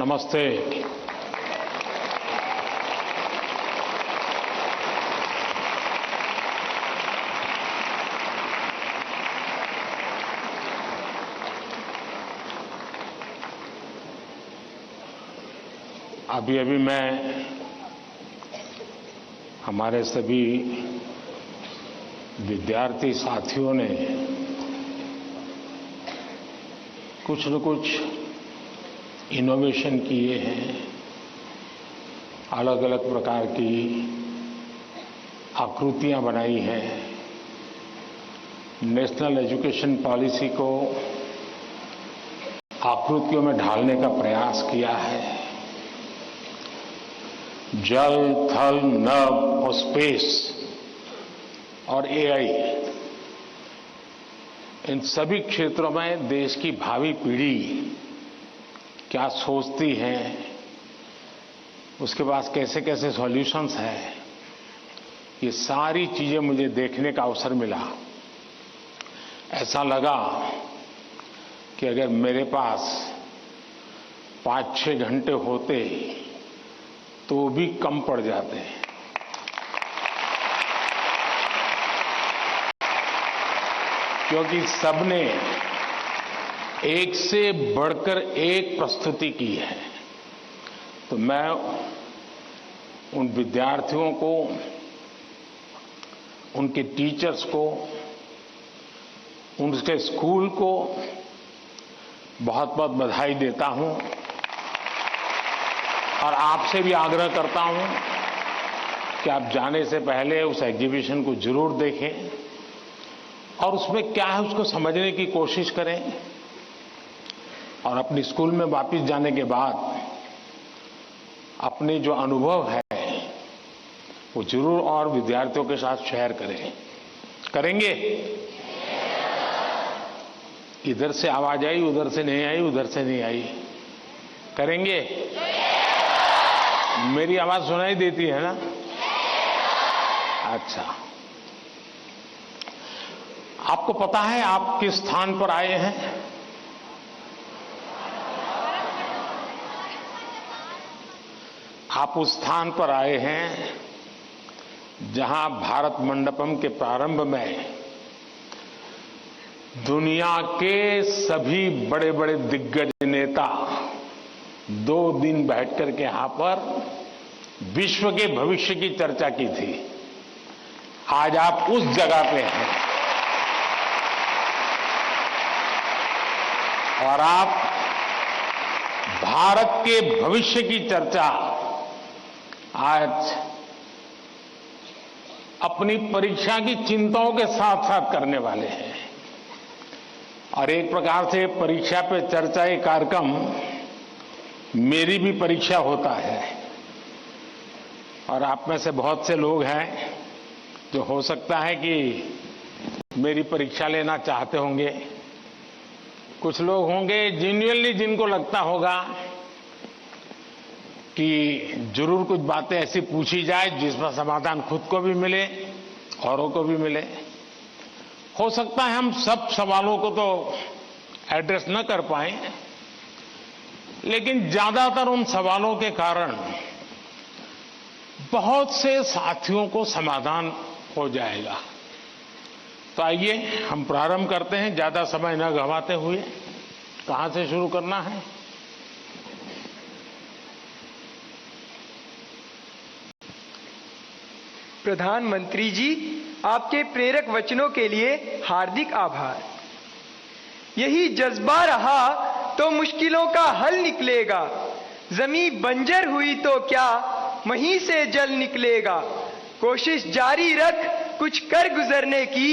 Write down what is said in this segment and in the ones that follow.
नमस्ते। अभी मैं हमारे सभी विद्यार्थी साथियों ने कुछ न कुछ इनोवेशन किए हैं, अलग अलग प्रकार की आकृतियां बनाई हैं, नेशनल एजुकेशन पॉलिसी को आकृतियों में ढालने का प्रयास किया है। जल, थल, नभ और स्पेस और एआई, इन सभी क्षेत्रों में देश की भावी पीढ़ी क्या सोचती है, उसके पास कैसे कैसे सॉल्यूशंस हैं, ये सारी चीजें मुझे देखने का अवसर मिला। ऐसा लगा कि अगर मेरे पास 5-6 घंटे होते तो भी कम पड़ जाते हैं। क्योंकि सबने एक से बढ़कर एक प्रस्तुति की है। तो मैं उन विद्यार्थियों को, उनके टीचर्स को, उनके स्कूल को बहुत बहुत बधाई देता हूं और आपसे भी आग्रह करता हूं कि आप जाने से पहले उस एग्जीबिशन को जरूर देखें और उसमें क्या है उसको समझने की कोशिश करें और अपनी स्कूल में वापस जाने के बाद अपने जो अनुभव है वो जरूर और विद्यार्थियों के साथ शेयर करें। करेंगे? इधर से आवाज आई, उधर से नहीं आई, उधर से नहीं आई। करेंगे? मेरी आवाज सुनाई देती है ना? अच्छा, आपको पता है आप किस स्थान पर आए हैं? आप उस स्थान पर आए हैं जहां भारत मंडपम के प्रारंभ में दुनिया के सभी बड़े बड़े दिग्गज नेता 2 दिन बैठकर के यहां पर विश्व के भविष्य की चर्चा की थी। आज आप उस जगह पे हैं और आप भारत के भविष्य की चर्चा आज अपनी परीक्षा की चिंताओं के साथ साथ करने वाले हैं। और एक प्रकार से परीक्षा पे चर्चा ये कार्यक्रम मेरी भी परीक्षा होता है और आप में से बहुत से लोग हैं जो हो सकता है कि मेरी परीक्षा लेना चाहते होंगे। कुछ लोग होंगे जेन्युइनली जिनको लगता होगा कि जरूर कुछ बातें ऐसी पूछी जाए जिसका समाधान खुद को भी मिले, औरों को भी मिले। हो सकता है हम सब सवालों को तो एड्रेस न कर पाए, लेकिन ज्यादातर उन सवालों के कारण बहुत से साथियों को समाधान हो जाएगा। तो आइए हम प्रारंभ करते हैं, ज्यादा समय न गंवाते हुए। कहां से शुरू करना है? प्रधानमंत्री जी, आपके प्रेरक वचनों के लिए हार्दिक आभार। यही जज्बा रहा तो मुश्किलों का हल निकलेगा। जमीन बंजर हुई तो क्या वहीं से जल निकलेगा। कोशिश जारी रख कुछ कर गुजरने की,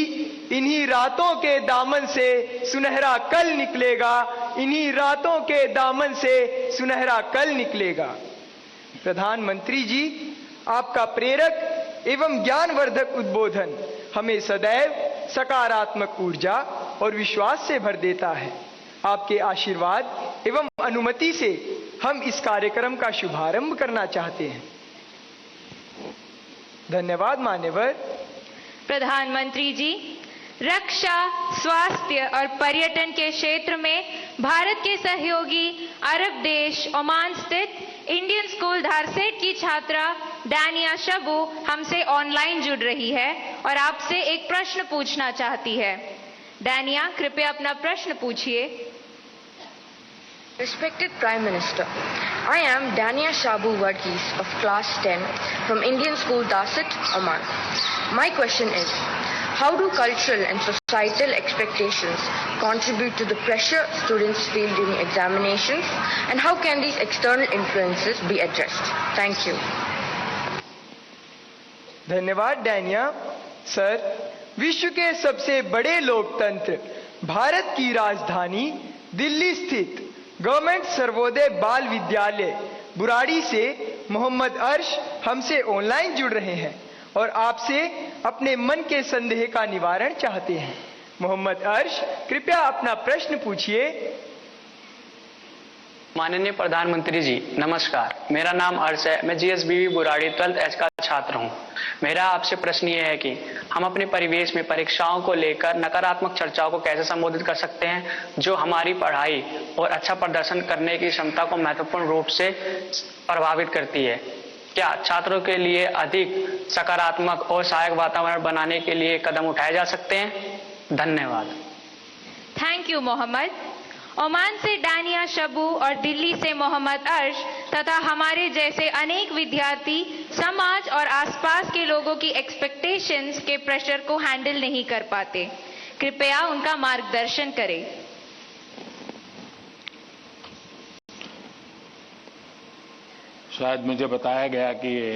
इन्हीं रातों के दामन से सुनहरा कल निकलेगा। इन्हीं रातों के दामन से सुनहरा कल निकलेगा। प्रधानमंत्री जी, आपका प्रेरक एवं ज्ञानवर्धक उद्बोधन हमें सदैव सकारात्मक ऊर्जा और विश्वास से भर देता है। आपके आशीर्वाद एवं अनुमति से हम इस कार्यक्रम का शुभारंभ करना चाहते हैं। धन्यवाद मान्यवर। प्रधानमंत्री जी, रक्षा, स्वास्थ्य और पर्यटन के क्षेत्र में भारत के सहयोगी अरब देश ओमान स्थित इंडियन स्कूल धारसेट की छात्रा दानिया शबू हमसे ऑनलाइन जुड़ रही है और आपसे एक प्रश्न पूछना चाहती है। दानिया, कृपया अपना प्रश्न पूछिए। Respected Prime Minister, I am Dania Shabu Varghese of Class 10 from Indian School Darset, Oman. My question is, how do cultural and societal expectations contribute to the pressure students feel during examinations, and how can these external influences be addressed? Thank you. धन्यवाद डैनिया। Sir, विश्व के सबसे बड़े लोकतंत्र भारत की राजधानी दिल्ली स्थित government Sarvodaya बाल विद्यालय बुराड़ी से मोहम्मद अर्श हमसे ऑनलाइन जुड़ रहे हैं और आपसे अपने मन के संदेह का निवारण चाहते हैं। मोहम्मद अर्श, कृपया अपना प्रश्न पूछिए। माननीय प्रधानमंत्री जी, नमस्कार। मेरा नाम अर्श है। मैं जीएसबीवी बुराड़ी 12th एच का छात्र हूं। मेरा आपसे प्रश्न ये है कि हम अपने परिवेश में परीक्षाओं को लेकर नकारात्मक चर्चाओं को कैसे संबोधित कर सकते हैं जो हमारी पढ़ाई और अच्छा प्रदर्शन करने की क्षमता को महत्वपूर्ण रूप से प्रभावित करती है। क्या छात्रों के लिए अधिक सकारात्मक और सहायक वातावरण बनाने के लिए कदम उठाए जा सकते हैं? धन्यवाद। Thank you Mohammad. ओमान से दानिया शबू और दिल्ली से मोहम्मद अर्श तथा हमारे जैसे अनेक विद्यार्थी समाज और आसपास के लोगों की एक्सपेक्टेशंस के प्रेशर को हैंडल नहीं कर पाते। कृपया उनका मार्गदर्शन करें। शायद मुझे बताया गया कि ये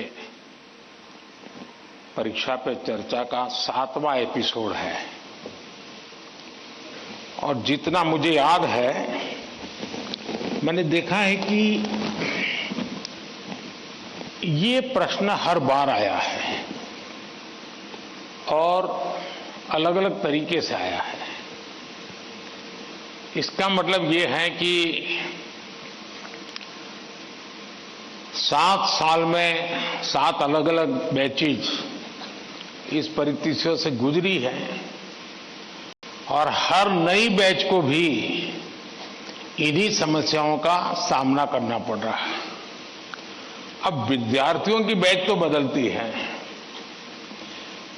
परीक्षा पे चर्चा का 7वां एपिसोड है और जितना मुझे याद है मैंने देखा है कि ये प्रश्न हर बार आया है और अलग अलग तरीके से आया है। इसका मतलब ये है कि 7 साल में 7 अलग अलग बैचेज इस परिस्थितियों से गुजरी है और हर नई बैच को भी इन्हीं समस्याओं का सामना करना पड़ रहा है। अब विद्यार्थियों की बैच तो बदलती है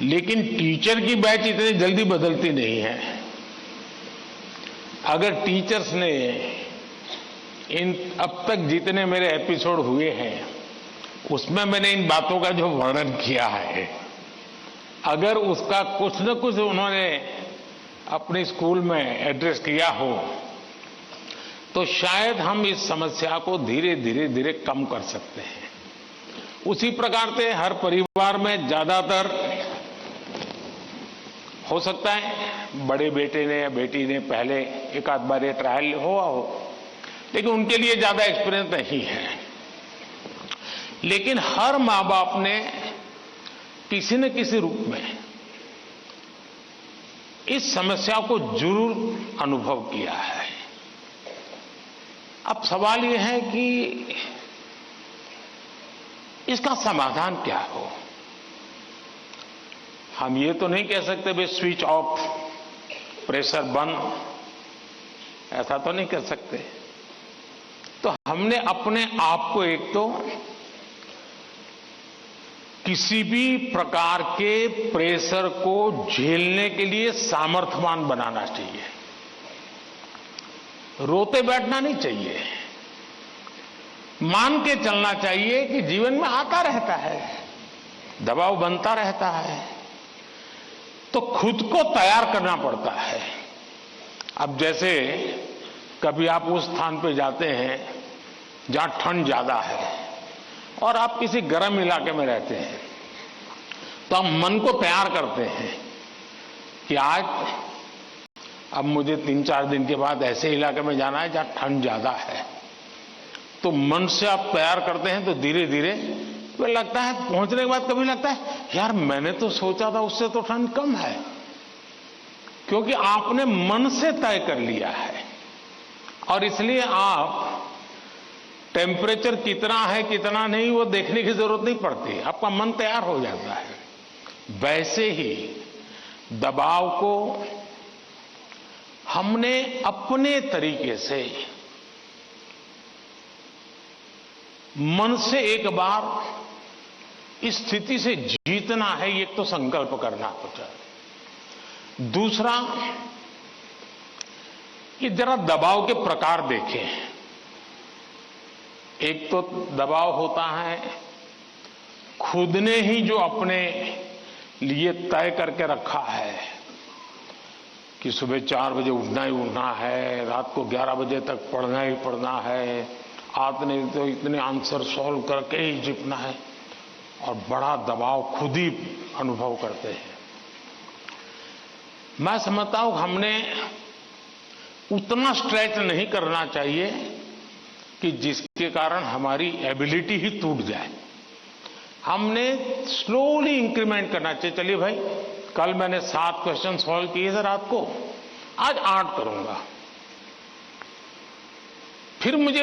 लेकिन टीचर की बैच इतनी जल्दी बदलती नहीं है। अगर टीचर्स ने इन अब तक जितने मेरे एपिसोड हुए हैं उसमें मैंने इन बातों का जो वर्णन किया है, अगर उसका कुछ न कुछ उन्होंने अपने स्कूल में एड्रेस किया हो तो शायद हम इस समस्या को धीरे धीरे कम कर सकते हैं। उसी प्रकार से हर परिवार में ज्यादातर हो सकता है बड़े बेटे ने या बेटी ने पहले एक आध बार ये ट्रायल हुआ हो लेकिन उनके लिए ज्यादा एक्सपीरियंस नहीं है। लेकिन हर मां बाप ने किसी न किसी रूप में इस समस्या को जरूर अनुभव किया है। अब सवाल यह है कि इसका समाधान क्या हो। हम ये तो नहीं कह सकते भाई स्विच ऑफ, प्रेशर बंद, ऐसा तो नहीं कर सकते। तो हमने अपने आप को एक तो किसी भी प्रकार के प्रेशर को झेलने के लिए सामर्थ्यवान बनाना चाहिए। रोते बैठना नहीं चाहिए, मान के चलना चाहिए कि जीवन में आता रहता है, दबाव बनता रहता है, तो खुद को तैयार करना पड़ता है। अब जैसे कभी आप उस स्थान पे जाते हैं जहां ठंड ज्यादा है और आप किसी गर्म इलाके में रहते हैं तो आप मन को तैयार करते हैं कि आज अब मुझे 3-4 दिन के बाद ऐसे इलाके में जाना है जहां ठंड ज्यादा है। तो मन से आप तैयार करते हैं तो धीरे धीरे तो लगता है, पहुंचने के बाद कभी लगता है यार मैंने तो सोचा था उससे तो ठंड कम है, क्योंकि आपने मन से तय कर लिया है। और इसलिए आप टेम्परेचर कितना है कितना नहीं वो देखने की जरूरत नहीं पड़ती, आपका मन तैयार हो जाता है। वैसे ही दबाव को हमने अपने तरीके से मन से एक बार इस स्थिति से जीतना है, ये तो संकल्प करना होता है। दूसरा, ये जरा दबाव के प्रकार देखें। एक तो दबाव होता है खुद ने ही जो अपने लिए तय करके रखा है कि सुबह 4 बजे उठना ही उठना है, रात को 11 बजे तक पढ़ना ही पढ़ना है, आपने तो इतने आंसर सॉल्व करके ही जीतना है, और बड़ा दबाव खुद ही अनुभव करते हैं। मैं समझता हूं हमने उतना स्ट्रेच नहीं करना चाहिए कि जिसके कारण हमारी एबिलिटी ही टूट जाए। हमने स्लोली इंक्रीमेंट करना चाहिए। चलिए भाई, कल मैंने 7 क्वेश्चन सॉल्व किए थे रात को, आज 8 करूंगा। फिर मुझे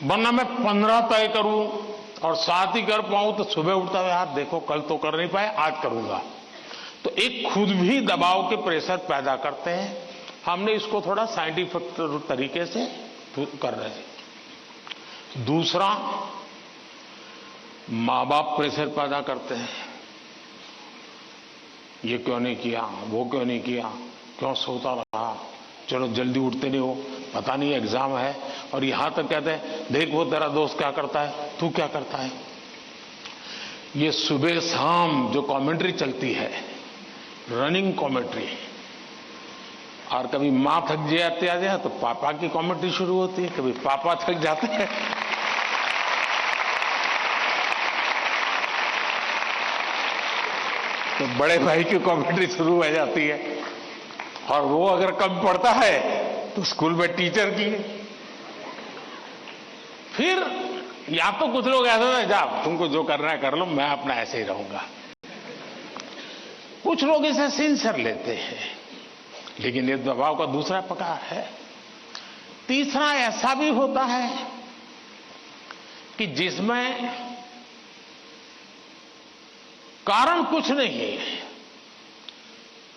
वरना मैं 15 तय करूं और 7 ही कर पाऊं तो सुबह उठता है, यार देखो कल तो कर नहीं पाए, आज करूंगा। तो एक खुद भी दबाव के प्रेशर पैदा करते हैं। हमने इसको थोड़ा साइंटिफिक तरीके से कर रहे हैं। दूसरा, मां बाप प्रेशर पैदा करते हैं, ये क्यों नहीं किया, वो क्यों नहीं किया, क्यों सोता रहा, चलो जल्दी उठते नहीं हो, पता नहीं एग्जाम है, और यहां तक कहते हैं देख वो तेरा दोस्त क्या करता है, तू क्या करता है। ये सुबह शाम जो कमेंट्री चलती है, रनिंग कमेंट्री, और कभी मां थक जाती है तो पापा की कमेंट्री शुरू होती है, कभी पापा थक जाते हैं तो बड़े भाई की कमेंट्री शुरू हो जाती है, और वो अगर कम पढ़ता है तो स्कूल में टीचर की। फिर या तो कुछ लोग ऐसा है, जा तुमको जो करना है कर लो, मैं अपना ऐसे ही रहूंगा। कुछ लोग इसे सिंसियर लेते हैं, लेकिन ये दबाव का दूसरा प्रकार है। तीसरा ऐसा भी होता है कि जिसमें कारण कुछ नहीं है,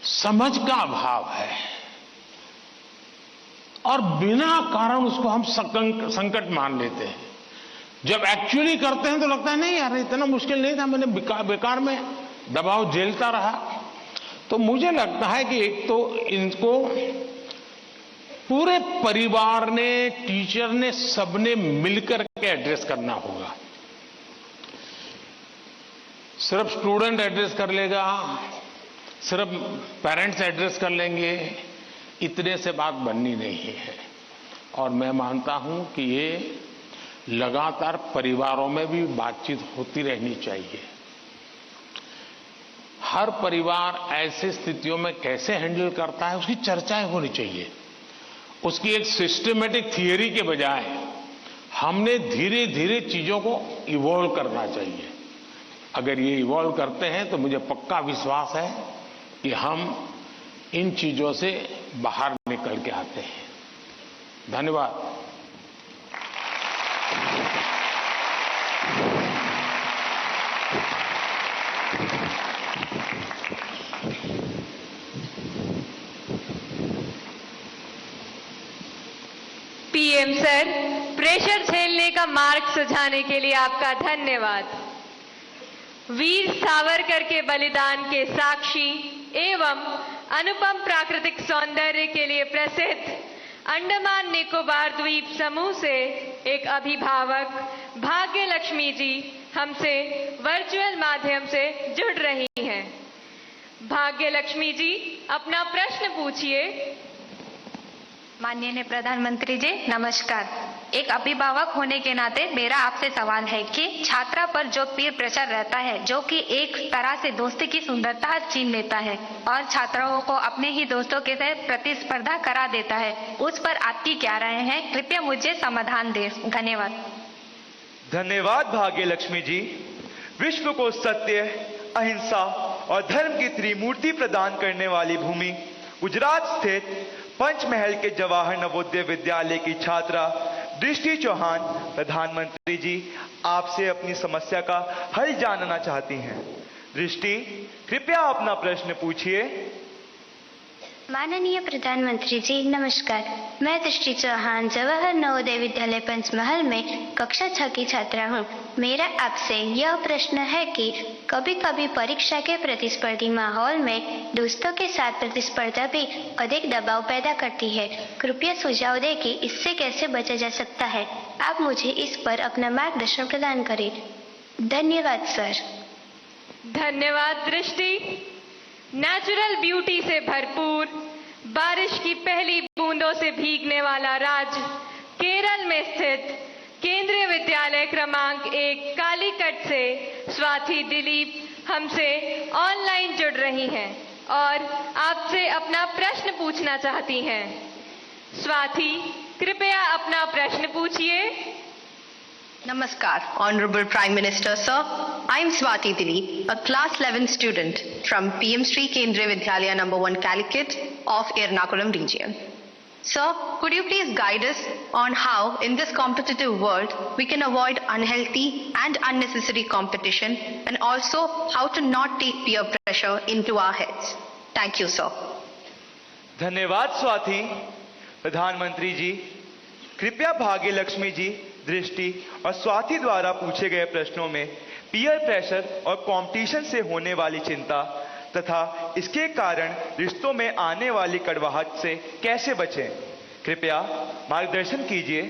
समझ का अभाव है, और बिना कारण उसको हम संकट मान लेते हैं। जब एक्चुअली करते हैं तो लगता है नहीं यार इतना मुश्किल नहीं था, मैंने बेकार में दबाव झेलता रहा। तो मुझे लगता है कि एक तो इनको पूरे परिवार ने, टीचर ने, सबने मिलकर के एड्रेस करना होगा। सिर्फ स्टूडेंट एड्रेस कर लेगा, सिर्फ पेरेंट्स एड्रेस कर लेंगे, इतने से बात बननी नहीं है। और मैं मानता हूं कि ये लगातार परिवारों में भी बातचीत होती रहनी चाहिए। हर परिवार ऐसी स्थितियों में कैसे हैंडल करता है उसकी चर्चाएं होनी चाहिए। उसकी एक सिस्टमेटिक थियरी के बजाय हमने धीरे धीरे चीजों को इवॉल्व करना चाहिए। अगर ये इवॉल्व करते हैं तो मुझे पक्का विश्वास है कि हम इन चीजों से बाहर निकल के आते हैं। धन्यवाद। पीएम सर, प्रेशर झेलने का मार्ग सुझाने के लिए आपका धन्यवाद। वीर सावरकर के बलिदान के साक्षी एवं अनुपम प्राकृतिक सौंदर्य के लिए प्रसिद्ध अंडमान निकोबार द्वीप समूह से एक अभिभावक भाग्य लक्ष्मी जी हमसे वर्चुअल माध्यम से जुड़ रही हैं। भाग्य लक्ष्मी जी, अपना प्रश्न पूछिए। माननीय प्रधानमंत्री जी नमस्कार। एक अभिभावक होने के नाते मेरा आपसे सवाल है कि छात्रा पर जो पीर प्रेशर रहता है, जो कि एक तरह से दोस्ती की सुंदरता छीन लेता है और छात्राओं को अपने ही दोस्तों के साथ प्रतिस्पर्धा करा देता है, उस पर आपकी क्या राय है? कृपया मुझे समाधान दें। धन्यवाद। धन्यवाद भाग्य लक्ष्मी जी। विश्व को सत्य, अहिंसा और धर्म की त्रिमूर्ति प्रदान करने वाली भूमि गुजरात स्थित पंचमहल के जवाहर नवोदय विद्यालय की छात्रा दृष्टि चौहान प्रधानमंत्री जी आपसे अपनी समस्या का हल जानना चाहती हैं। दृष्टि, कृपया अपना प्रश्न पूछिए। माननीय प्रधानमंत्री जी नमस्कार। मैं दृष्टि चौहान जवाहर नवोदय विद्यालय पंचमहल में कक्षा 6 की छात्रा हूँ। मेरा आपसे यह प्रश्न है कि कभी कभी परीक्षा के प्रतिस्पर्धी माहौल में दोस्तों के साथ प्रतिस्पर्धा भी अधिक दबाव पैदा करती है। कृपया सुझाव दें कि इससे कैसे बचा जा सकता है। आप मुझे इस पर अपना मार्गदर्शन प्रदान करें। धन्यवाद सर। धन्यवाद दृष्टि। नेचुरल ब्यूटी से भरपूर, बारिश की पहली बूंदों से भीगने वाला राज्य केरल में स्थित केंद्रीय विद्यालय क्रमांक 1 कालीकट से स्वाति दिलीप हमसे ऑनलाइन जुड़ रही हैं और आपसे अपना प्रश्न पूछना चाहती हैं। स्वाति, कृपया अपना प्रश्न पूछिए। Namaskar, Honorable Prime Minister, sir. I am Swati Dilip, a class 11 student from PM Sri Kendriya Vidyalaya No. 1 Calicut of Ernakulam region. Sir, could you please guide us on how, in this competitive world, we can avoid unhealthy and unnecessary competition, and also how to not take peer pressure into our heads? Thank you, sir. धन्यवाद स्वाति। प्रधानमंत्री जी, कृपया भाग्य लक्ष्मी जी, दृष्टि और स्वाति द्वारा पूछे गए प्रश्नों में पीयर प्रेशर और कंपटीशन से होने वाली चिंता तथा इसके कारण रिश्तों में आने वाली कड़वाहट से कैसे बचें, कृपया मार्गदर्शन कीजिए।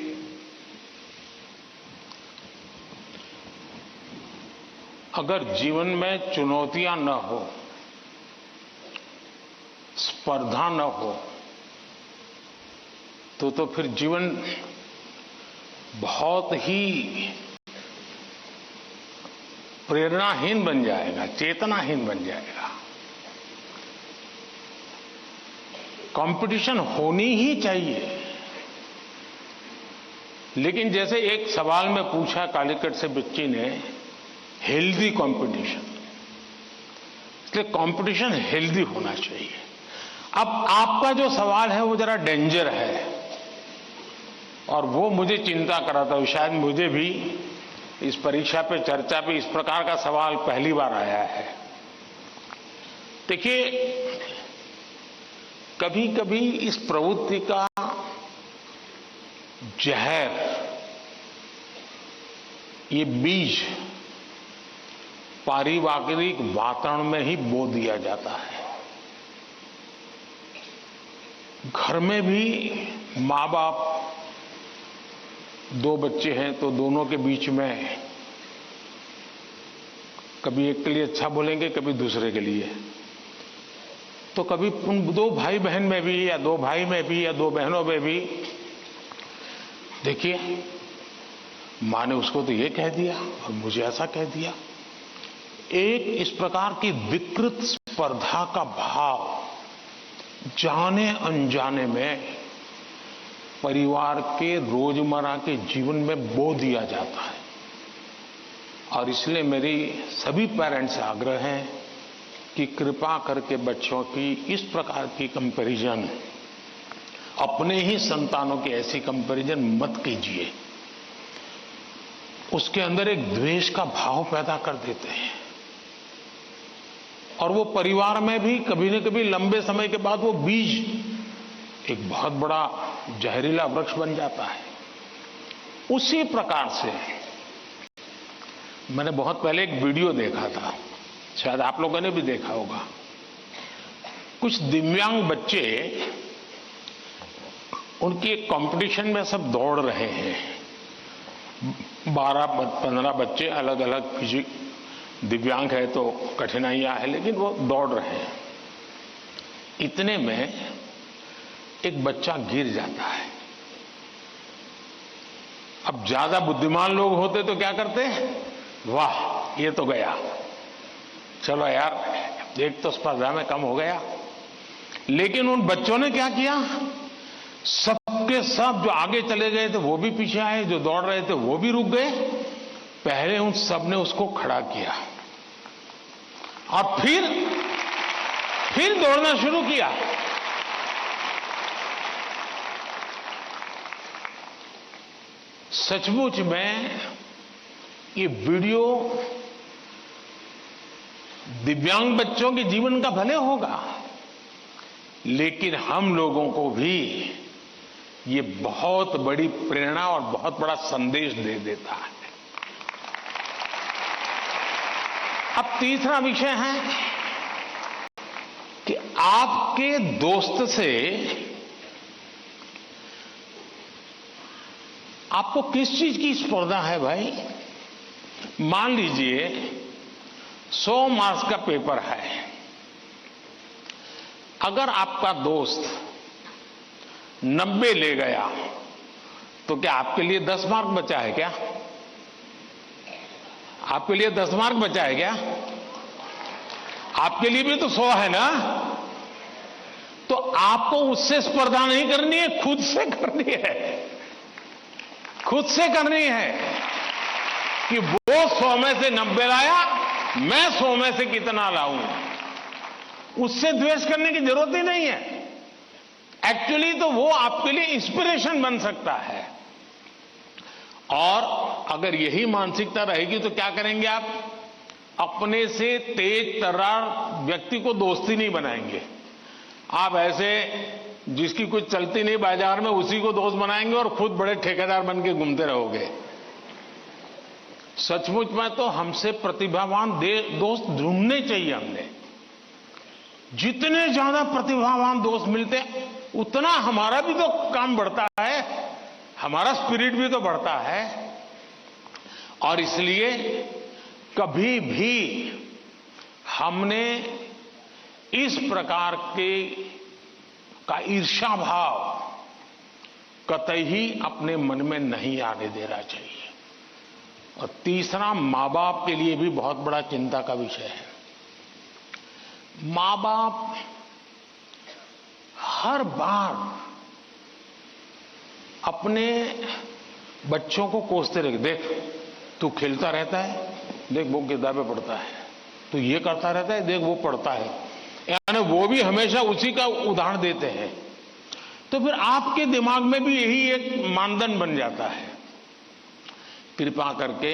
अगर जीवन में चुनौतियां न हो, स्पर्धा न हो, तो फिर जीवन बहुत ही प्रेरणाहीन बन जाएगा, चेतनाहीन बन जाएगा। कंपटीशन होनी ही चाहिए, लेकिन जैसे एक सवाल में पूछा कालीकट से बच्ची ने, हेल्दी कंपटीशन, इसलिए कंपटीशन हेल्दी होना चाहिए। अब आपका जो सवाल है वो जरा डेंजर है और वो मुझे चिंता कराता है। शायद मुझे भी इस परीक्षा पे चर्चा पे इस प्रकार का सवाल पहली बार आया है। देखिए, कभी कभी इस प्रवृत्ति का जहर, ये बीज पारिवारिक वातावरण में ही बो दिया जाता है। घर में भी माँ बाप, दो बच्चे हैं तो दोनों के बीच में कभी एक के लिए अच्छा बोलेंगे, कभी दूसरे के लिए। तो कभी उन दो भाई बहन में भी, या दो भाई में भी, या दो बहनों में भी, देखिए मां ने उसको तो ये कह दिया और मुझे ऐसा कह दिया। एक इस प्रकार की विकृत स्पर्धा का भाव जाने अनजाने में परिवार के रोजमर्रा के जीवन में बो दिया जाता है। और इसलिए मेरी सभी पेरेंट्स से आग्रह है कि कृपा करके बच्चों की इस प्रकार की कंपैरिजन, अपने ही संतानों की ऐसी कंपैरिजन मत कीजिए। उसके अंदर एक द्वेष का भाव पैदा कर देते हैं और वो परिवार में भी कभी न कभी लंबे समय के बाद वो बीज एक बहुत बड़ा जहरीला वृक्ष बन जाता है। उसी प्रकार से मैंने बहुत पहले एक वीडियो देखा था, शायद आप लोगों ने भी देखा होगा। कुछ दिव्यांग बच्चे, उनकी एक कंपटीशन में सब दौड़ रहे हैं। 12-15 बच्चे अलग अलग फिजिक, दिव्यांग है तो कठिनाइयां है, लेकिन वो दौड़ रहे हैं। इतने में एक बच्चा गिर जाता है। अब ज्यादा बुद्धिमान लोग होते तो क्या करते? वाह, ये तो गया, चलो यार एक तो स्पर्धा में कम हो गया। लेकिन उन बच्चों ने क्या किया? सबके सब जो आगे चले गए थे वो भी पीछे आए, जो दौड़ रहे थे वो भी रुक गए। पहले उन सब ने उसको खड़ा किया और फिर दौड़ना शुरू किया। सचमुच में ये वीडियो दिव्यांग बच्चों के जीवन का भले होगा, लेकिन हम लोगों को भी ये बहुत बड़ी प्रेरणा और बहुत बड़ा संदेश दे देता है। अब तीसरा विषय है कि आपके दोस्त से आपको किस चीज की स्पर्धा है भाई? मान लीजिए 100 मार्क्स का पेपर है। अगर आपका दोस्त 90 ले गया तो क्या आपके लिए 10 मार्क बचा है क्या? आपके लिए 10 मार्क बचा है क्या? आपके लिए भी तो 100 है ना? तो आपको उससे स्पर्धा नहीं करनी है, खुद से करनी है। खुद से करनी है कि वो 100 में से 90 लाया, मैं 100 में से कितना लाऊं। उससे द्वेष करने की जरूरत ही नहीं है। एक्चुअली तो वो आपके लिए इंस्पिरेशन बन सकता है। और अगर यही मानसिकता रहेगी तो क्या करेंगे आप? अपने से तेज तर्रार व्यक्ति को दोस्ती नहीं बनाएंगे। आप ऐसे जिसकी कुछ चलती नहीं बाजार में, उसी को दोस्त बनाएंगे और खुद बड़े ठेकेदार बन के घूमते रहोगे। सचमुच में तो हमसे प्रतिभावान दोस्त ढूंढने चाहिए। हमने जितने ज्यादा प्रतिभावान दोस्त मिलते उतना हमारा भी तो काम बढ़ता है, हमारा स्पिरिट भी तो बढ़ता है। और इसलिए कभी भी हमने इस प्रकार का ईर्ष्या भाव कतई ही अपने मन में नहीं आने देना चाहिए। और तीसरा, मां बाप के लिए भी बहुत बड़ा चिंता का विषय है। मां बाप हर बार अपने बच्चों को कोसते रहे, देख तू खेलता रहता है, देख वो किताबें पढ़ता है, तू ये करता रहता है, देख वो पढ़ता है। यानी वो भी हमेशा उसी का उदाहरण देते हैं। तो फिर आपके दिमाग में भी यही एक मानदंड बन जाता है। कृपा करके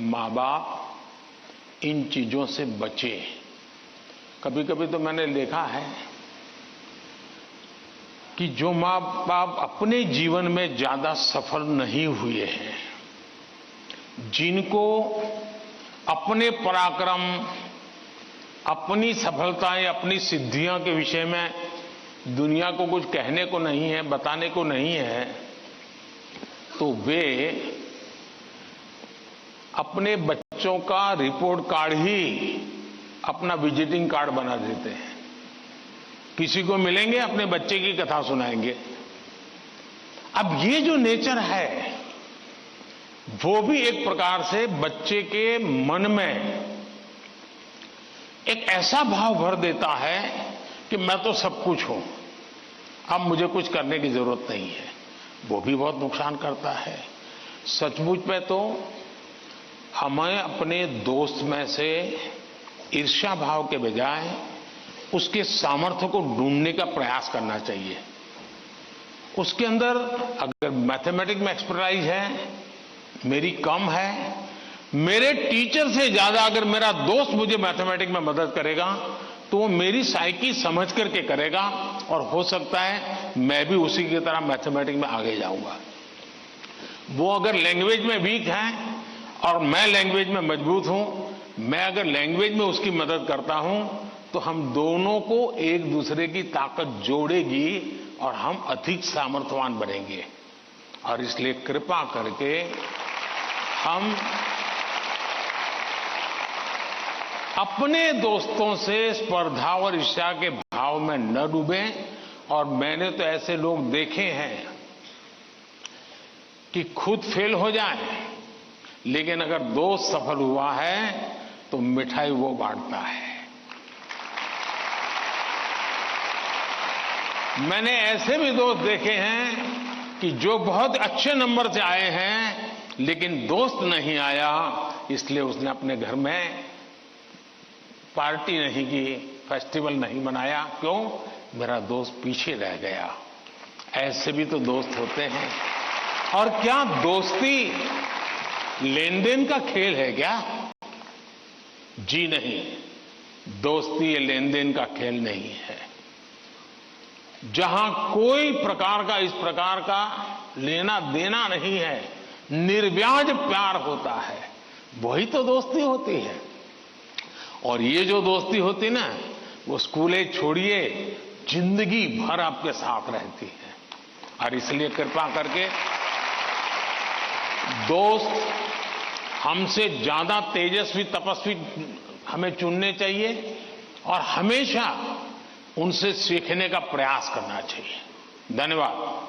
मां बाप इन चीजों से बचे। कभी कभी तो मैंने देखा है कि जो मां बाप अपने जीवन में ज्यादा सफल नहीं हुए हैं, जिनको अपने पराक्रम, अपनी सफलताएं, अपनी सिद्धियों के विषय में दुनिया को कुछ कहने को नहीं है, बताने को नहीं है, तो वे अपने बच्चों का रिपोर्ट कार्ड ही अपना विजिटिंग कार्ड बना देते हैं। किसी को मिलेंगे, अपने बच्चे की कथा सुनाएंगे। अब ये जो नेचर है वो भी एक प्रकार से बच्चे के मन में एक ऐसा भाव भर देता है कि मैं तो सब कुछ हूं, अब मुझे कुछ करने की जरूरत नहीं है। वो भी बहुत नुकसान करता है। सचमुच में तो हमें अपने दोस्त में से ईर्ष्या भाव के बजाय उसके सामर्थ्य को ढूंढने का प्रयास करना चाहिए। उसके अंदर अगर मैथमेटिक्स में एक्सपर्टाइज है, मेरी कम है, मेरे टीचर से ज्यादा अगर मेरा दोस्त मुझे मैथमेटिक्स में मदद करेगा तो वो मेरी साइकी समझ करके करेगा, और हो सकता है मैं भी उसी की तरह मैथमेटिक्स में आगे जाऊंगा। वो अगर लैंग्वेज में वीक है और मैं लैंग्वेज में मजबूत हूं, मैं अगर लैंग्वेज में उसकी मदद करता हूं तो हम दोनों को एक दूसरे की ताकत जोड़ेगी और हम अधिक सामर्थ्यवान बनेंगे। और इसलिए कृपा करके हम अपने दोस्तों से स्पर्धा और ईर्ष्या के भाव में न डूबें। और मैंने तो ऐसे लोग देखे हैं कि खुद फेल हो जाए, लेकिन अगर दोस्त सफल हुआ है तो मिठाई वो बांटता है। मैंने ऐसे भी दोस्त देखे हैं कि जो बहुत अच्छे नंबर से आए हैं लेकिन दोस्त नहीं आया, इसलिए उसने अपने घर में पार्टी नहीं की, फेस्टिवल नहीं मनाया। क्यों? मेरा दोस्त पीछे रह गया। ऐसे भी तो दोस्त होते हैं। और क्या दोस्ती लेन देन का खेल है क्या? जी नहीं। दोस्ती ये लेन देन का खेल नहीं है। जहां कोई प्रकार का इस प्रकार का लेना देना नहीं है, निर्व्याज प्यार होता है, वही तो दोस्ती होती है। और ये जो दोस्ती होती ना, वो स्कूले छोड़िए जिंदगी भर आपके साथ रहती है। और इसलिए कृपा करके दोस्त हमसे ज्यादा तेजस्वी तपस्वी हमें चुनने चाहिए और हमेशा उनसे सीखने का प्रयास करना चाहिए। धन्यवाद।